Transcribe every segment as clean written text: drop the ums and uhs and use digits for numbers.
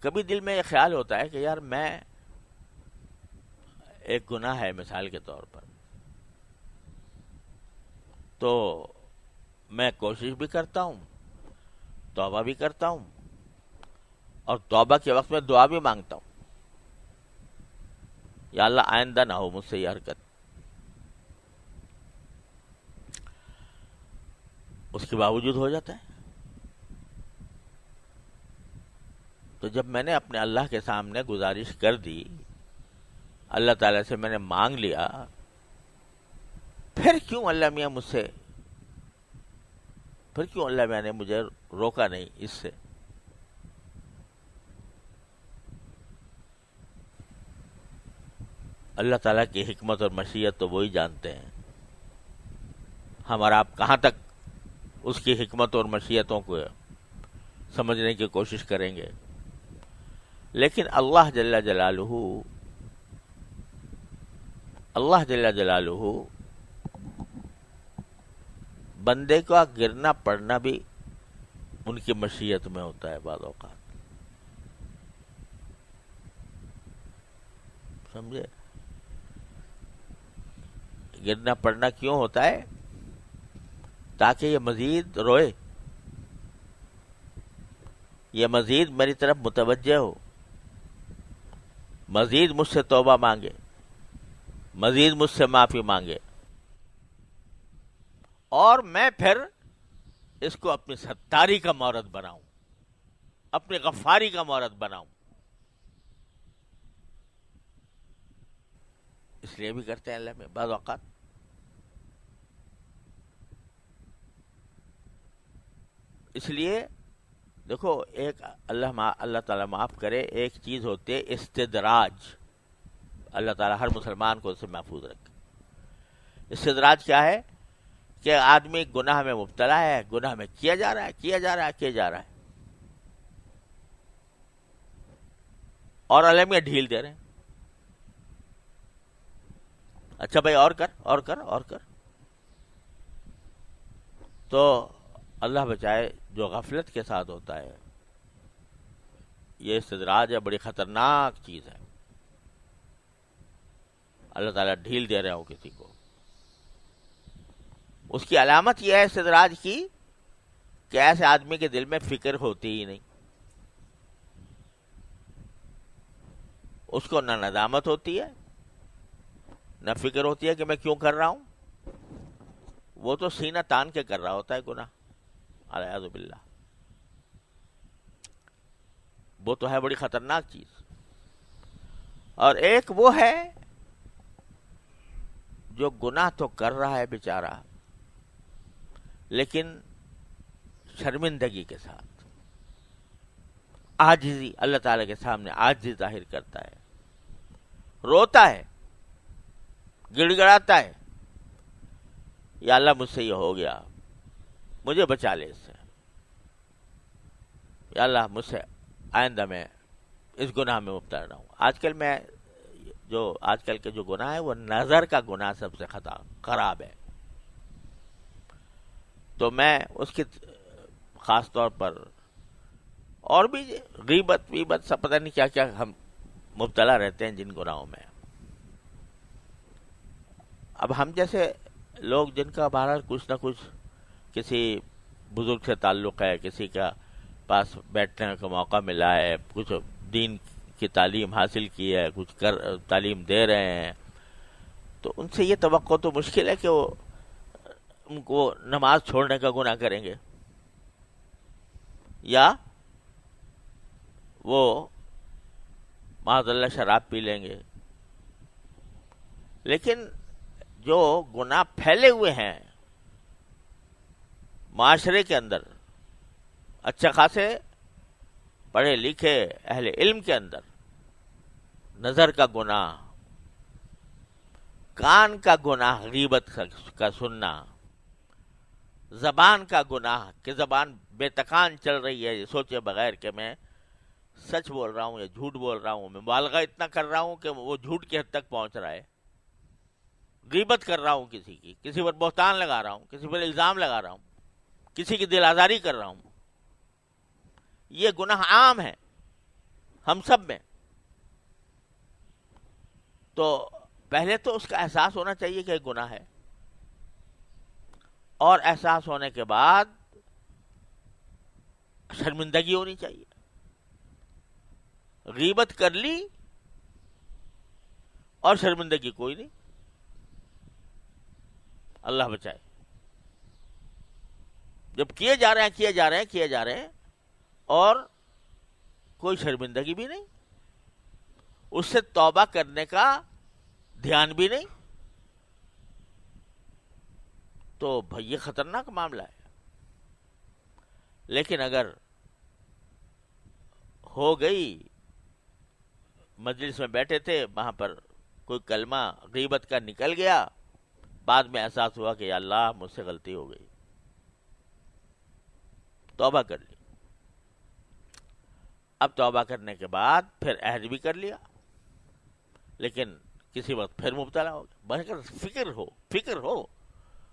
کبھی دل میں یہ خیال ہوتا ہے کہ یار میں ایک گناہ ہے مثال کے طور پر، تو میں کوشش بھی کرتا ہوں، توبہ بھی کرتا ہوں، اور توبہ کے وقت میں دعا بھی مانگتا ہوں، یا اللہ آئندہ نہ ہو مجھ سے یہ حرکت۔ اس کے باوجود ہو جاتا ہے۔ تو جب میں نے اپنے اللہ کے سامنے گزارش کر دی، اللہ تعالیٰ سے میں نے مانگ لیا، پھر کیوں اللہ میاں مجھ سے، پھر کیوں اللہ میاں نے مجھے روکا نہیں اس سے؟ اللہ تعالیٰ کی حکمت اور مشیت تو وہی جانتے ہیں، ہم اور آپ کہاں تک اس کی حکمت اور مشیتوں کو سمجھنے کی کوشش کریں گے۔ لیکن اللہ جل جلالہ بندے کا گرنا پڑنا بھی ان کی مشیت میں ہوتا ہے بعض اوقات، سمجھے؟ گرنا پڑنا کیوں ہوتا ہے؟ تاکہ یہ مزید روئے، یہ مزید میری طرف متوجہ ہو، مزید مجھ سے توبہ مانگے، مزید مجھ سے معافی مانگے، اور میں پھر اس کو اپنی ستاری کا مورد بناؤں، اپنی غفاری کا مورد بناؤں۔ اس لیے بھی کرتے ہیں اللہ میں بعض اوقات۔ اس لیے دیکھو، ایک اللہ تعالیٰ معاف کرے، ایک چیز ہوتی ہے استدراج، اللہ تعالیٰ ہر مسلمان کو اس سے محفوظ رکھے۔ استدراج کیا ہے؟ کہ آدمی گناہ میں مبتلا ہے، گناہ میں کیا جا رہا ہے، اور اللہ میں ڈھیل دے رہے ہیں، اچھا بھائی اور کر۔ تو اللہ بچائے، جو غفلت کے ساتھ ہوتا ہے، یہ استدراج ہے، بڑی خطرناک چیز ہے۔ اللہ تعالیٰ ڈھیل دے رہا ہو کسی کو، اس کی علامت یہ ہے استدراج کی کہ ایسے آدمی کے دل میں فکر ہوتی ہی نہیں، اس کو نہ ندامت ہوتی ہے، نہ فکر ہوتی ہے کہ میں کیوں کر رہا ہوں، وہ تو سینہ تان کے کر رہا ہوتا ہے گناہ، اعوذ باللہ۔ وہ تو ہے بڑی خطرناک چیز۔ اور ایک وہ ہے جو گناہ تو کر رہا ہے بیچارہ، لیکن شرمندگی کے ساتھ، عاجزی، اللہ تعالیٰ کے سامنے عاجزی ظاہر کرتا ہے، روتا ہے، گڑ گڑاتا ہے، یا اللہ مجھ سے یہ ہو گیا، مجھے بچا لے اس سے، یا اللہ مجھ سے آئندہ میں اس گناہ میں مبتلا نہ ہوں۔ آج کل کے جو گناہ ہے وہ نظر کا گناہ سب سے خراب ہے، تو میں اس کی خاص طور پر، اور بھی غیبت سب پتہ نہیں کیا کیا ہم مبتلا رہتے ہیں جن گناہوں میں۔ اب ہم جیسے لوگ جن کا بہرحال کچھ نہ کچھ کسی بزرگ سے تعلق ہے، کسی کا پاس بیٹھنے کا موقع ملا ہے، کچھ دین کی تعلیم حاصل کی ہے، کچھ تعلیم دے رہے ہیں، تو ان سے یہ توقع تو مشکل ہے کہ وہ ان کو نماز چھوڑنے کا گناہ کریں گے، یا وہ معاذ اللہ شراب پی لیں گے۔ لیکن جو گناہ پھیلے ہوئے ہیں معاشرے کے اندر، اچھا خاصے پڑھے لکھے اہل علم کے اندر، نظر کا گناہ، کان کا گناہ، غیبت کا سننا، زبان کا گناہ کہ زبان بے تکان چل رہی ہے، یہ سوچے بغیر کہ میں سچ بول رہا ہوں یا جھوٹ بول رہا ہوں، میں مبالغہ اتنا کر رہا ہوں کہ وہ جھوٹ کی حد تک پہنچ رہا ہے، غیبت کر رہا ہوں کسی پر بہتان لگا رہا ہوں، کسی پر الزام لگا رہا ہوں، کسی کی دل آزاری کر رہا ہوں، یہ گناہ عام ہے، ہم سب میں. تو پہلے تو اس کا احساس ہونا چاہیے کہ ایک گناہ ہے، اور احساس ہونے کے بعد شرمندگی ہونی چاہیے. غیبت کر لی اور شرمندگی کوئی نہیں، اللہ بچائے. جب کیے جا رہے ہیں اور کوئی شرمندگی بھی نہیں، اس سے توبہ کرنے کا دھیان بھی نہیں، تو بھئی یہ خطرناک معاملہ ہے. لیکن اگر ہو گئی، مجلس میں بیٹھے تھے، وہاں پر کوئی کلمہ غیبت کا نکل گیا، بعد میں احساس ہوا کہ یا اللہ مجھ سے غلطی ہو گئی، توبہ کر لی. اب توبہ کرنے کے بعد پھر عہد بھی کر لیا، لیکن کسی وقت پھر مبتلا ہو گیا. بس فکر ہو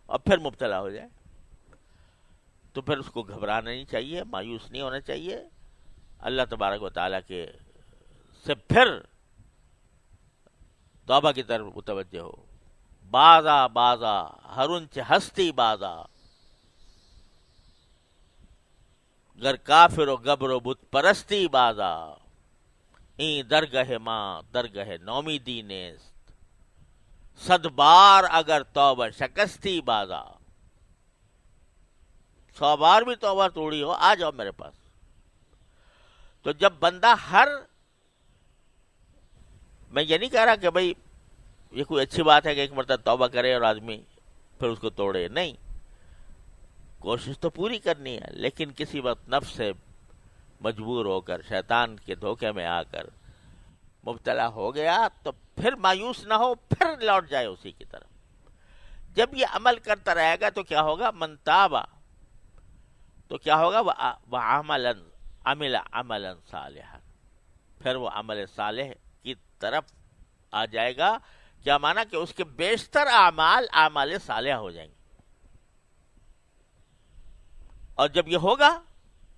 اور پھر مبتلا ہو جائے تو پھر اس کو گھبرانا نہیں چاہیے، مایوس نہیں ہونا چاہیے. اللہ تبارک و تعالیٰ کے سے پھر توبہ کی طرف متوجہ ہو. بازا ہرنچ ہستی بازا، گر کافر و گبر و بت پرستی بازا، این درگہ ماں درگہ نومیدی نیست، صد بار اگر توبہ شکستی بازا. 100 بار بھی توبہ توڑی ہو، آ جاؤ میرے پاس. تو جب بندہ میں یہ نہیں کہہ رہا کہ بھئی یہ کوئی اچھی بات ہے کہ ایک مرتبہ توبہ کرے اور آدمی پھر اس کو توڑے، نہیں، کوشش تو پوری کرنی ہے، لیکن کسی وقت نفس سے مجبور ہو کر، شیطان کے دھوکے میں آ کر مبتلا ہو گیا تو پھر مایوس نہ ہو، پھر لوٹ جائے اسی کی طرف. جب یہ عمل کرتا رہے گا تو کیا ہوگا؟ من تابا، تو کیا ہوگا؟ عمل عملا صالحا، پھر وہ عمل صالح کی طرف آ جائے گا. کیا مانا؟ کہ اس کے بیشتر اعمال صالحہ ہو جائیں گے. اور جب یہ ہوگا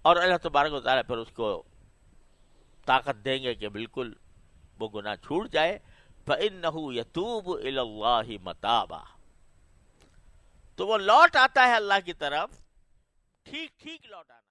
اور اللہ تبارک و تعالیٰ پھر اس کو طاقت دیں گے کہ بالکل وہ گناہ چھوٹ جائے، فَإِنَّهُ يَتُوبُ إِلَى اللَّهِ مَتَابًا، تو وہ لوٹ آتا ہے اللہ کی طرف، ٹھیک لوٹ آنا.